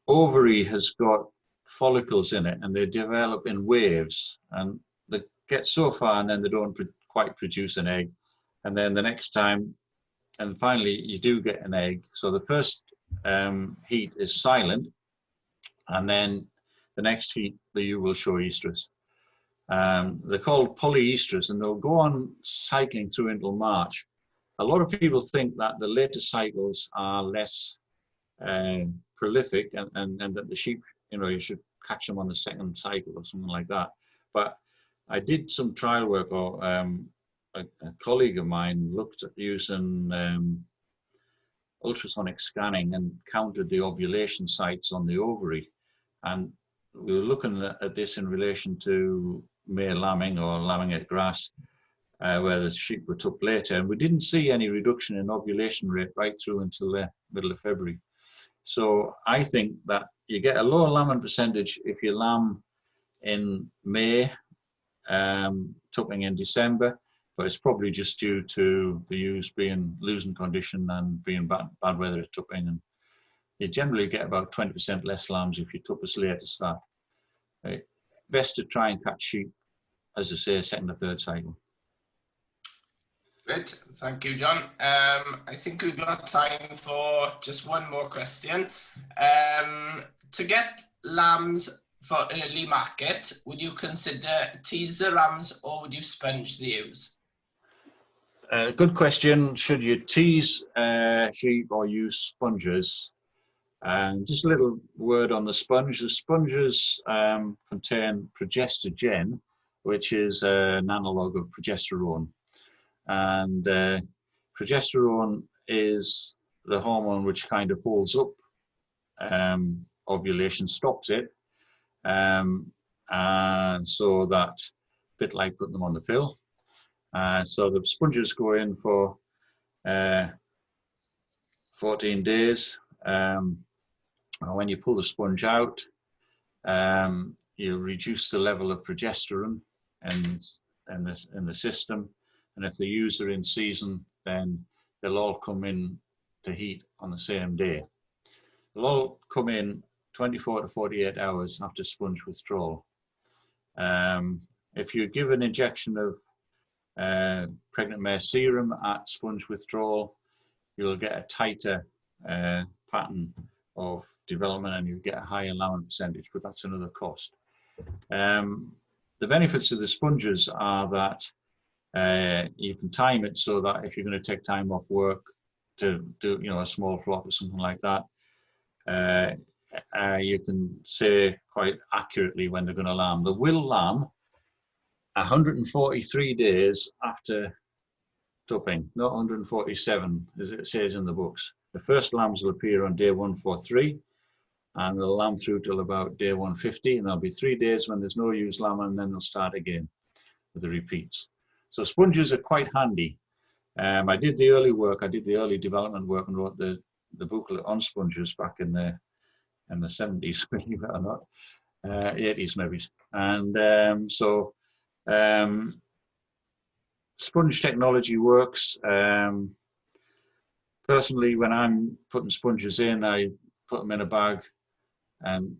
ovary has got follicles in it, and they develop in waves, and they get so far, and then they don't quite produce an egg, and then the next time, and finally you do get an egg. So the first heat is silent, and then the next heat the ewe will show estrus. They're called polyestrus, and they'll go on cycling through until March. A lot of people think that the later cycles are less prolific, and that the sheep, you should catch them on the second cycle or something like that. But I did some trial work, or a colleague of mine looked at using ultrasonic scanning and counted the ovulation sites on the ovary. And we were looking at this in relation to male lambing or lambing at grass, where the sheep were tupped later, and we didn't see any reduction in ovulation rate right through until the middle of February. So I think that you get a lower lambing percentage if you lamb in May, tupping in December, but it's probably just due to the ewes being losing condition and being bad weather at tupping. And you generally get about 20% less lambs if you tup as late as that. Best to try and catch sheep, as I say, second or third cycle. Great, thank you, John. I think we've got time for just one more question. To get lambs for early market, would you consider tease the rams or would you sponge the ewes? Good question. Should you tease sheep or use sponges? And just a little word on the sponge. The sponges contain progestogen, which is an analog of progesterone. And progesterone is the hormone which kind of holds up ovulation, stops it, and so that, a bit like putting them on the pill. So the sponges go in for 14 days. When you pull the sponge out, you reduce the level of progesterone in the system. And if the ewes are in season, then they'll all come in to heat on the same day. They'll all come in 24 to 48 hours after sponge withdrawal. If you give an injection of pregnant mare serum at sponge withdrawal, you'll get a tighter pattern of development and you get a higher lambing percentage, but that's another cost. The benefits of the sponges are that you can time it so that if you're going to take time off work to do, a small flock or something like that, you can say quite accurately when they're going to lamb. They will lamb 143 days after tupping, not 147 as it says in the books. The first lambs will appear on day 143 and they'll lamb through till about day 150, and there'll be 3 days when there's no ewes lambing, and then they'll start again with the repeats. So sponges are quite handy. I did the early work, I did the early development work and wrote the booklet on sponges back in the 70s, believe it or not, 80s maybe. And sponge technology works. Personally, when I'm putting sponges in, I put them in a bag and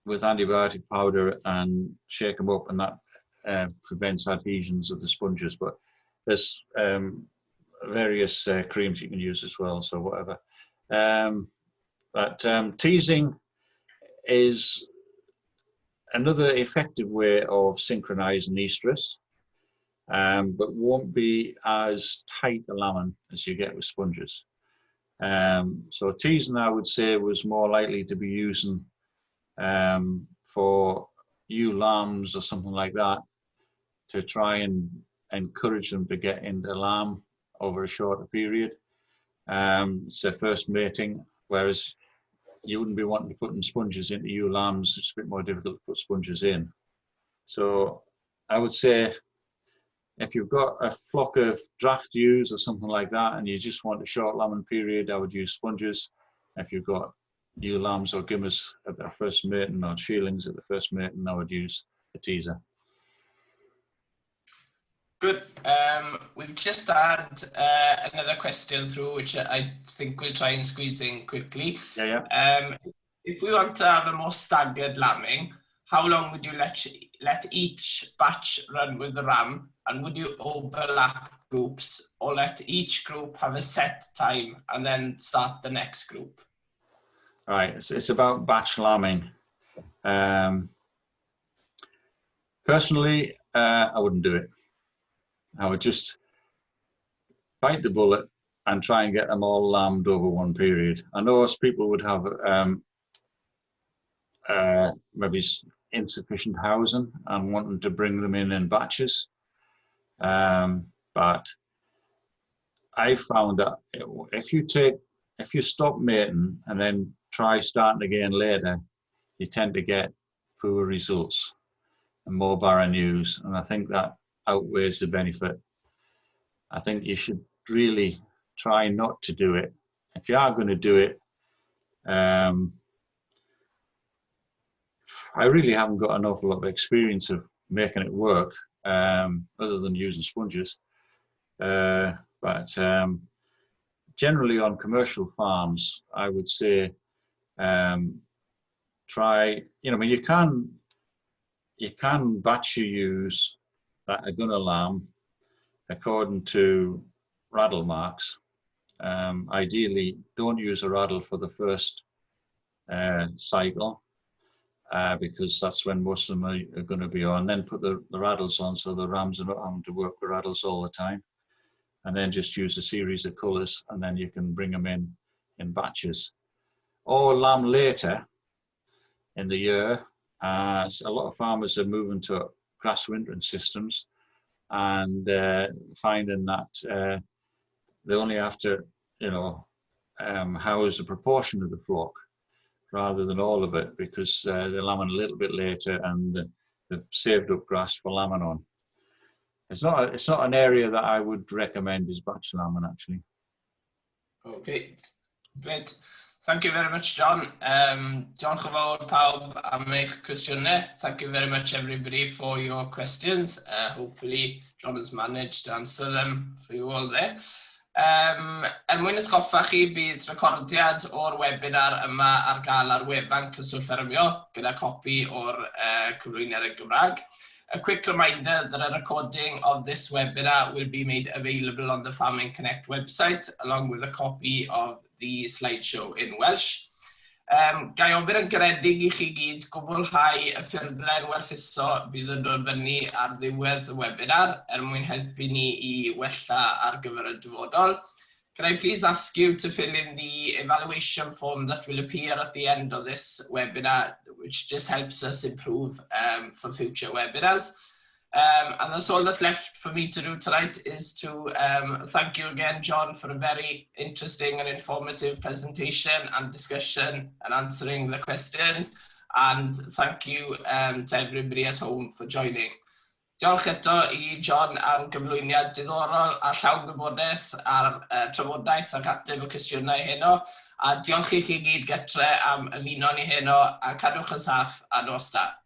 with antibiotic powder and shake them up, and that prevents adhesions of the sponges. But there's various creams you can use as well, so whatever. Teasing is another effective way of synchronizing estrus, but won't be as tight a lambing as you get with sponges. So teasing, I would say, was more likely to be using for ewe lambs or something like that, to try and encourage them to get into lamb over a shorter period. It's their first mating, whereas you wouldn't be wanting to put sponges into ewe lambs. It's a bit more difficult to put sponges in. So I would say if you've got a flock of draft ewes or something like that and you just want a short lambing period, I would use sponges. If you've got ewe lambs or gimmers at their first mating or shearlings at the first mating, I would use a teaser. Good. We've just had another question through, which I think we'll try and squeeze in quickly. Yeah. If we want to have a more staggered lambing, how long would you let each batch run with the ram, and would you overlap groups or let each group have a set time and then start the next group? All right, it's about batch lambing. Personally, I wouldn't do it. I would just bite the bullet and try and get them all lambed over one period. I know most people would have maybe insufficient housing and wanting to bring them in batches. But I found that if you stop mating and then try starting again later, you tend to get poor results and more barren ewes, and I think that outweighs the benefit. I think you should really try not to do it. If you are going to do it, I really haven't got an awful lot of experience of making it work, other than using sponges. But generally on commercial farms, I would say try, you can batch your ewes that are going to lamb according to raddle marks. Ideally, don't use a raddle for the first cycle, because that's when most of them are going to be on. Then put the raddles on so the rams are not having to work with raddles all the time. And then just use a series of colours, and then you can bring them in batches. Or lamb later in the year So a lot of farmers are moving to grass wintering systems and finding that they only have to, house a proportion of the flock rather than all of it, because they're lambing a little bit later and they've saved up grass for lambing on. It's not an area that I would recommend is batch lambing, actually. Okay, great. Thank you very much, John. Diolch yn fawr pawb am eich cwestiynau. Thank you very much, everybody, for your questions. Hopefully, John has managed to answer them for you all there. Mwyn atgoffa chi, bydd recordiad o'r webinar yma ar gael ar wefan Cyswllt Ffermio gyda copi o'r cyflwyniad yn Gymraeg. A quick reminder that a recording of this webinar will be made available on the Farming Connect website, along with a copy of the slideshow in Welsh. Gai ofyn yn garedig I chi gyd gwblhau y ffurflen werthuso bydd yn dod fyny ar ddiwedd y webinar mwyn helpu ni I wella ar gyfer y dyfodol. Can I please ask you to fill in the evaluation form that will appear at the end of this webinar, which just helps us improve for future webinars. And that's all that's left for me to do tonight is to thank you again, John, for a very interesting and informative presentation and discussion and answering the questions. And thank you to everybody at home for joining. Diolch eto I John am gyflwyniad diddorol a llawn gwybodaeth ar trafodaeth ac ateb y cwestiynau heno. A diolch I chi gyd getre am ymuno ni heno a cadwch yn saff a nos da.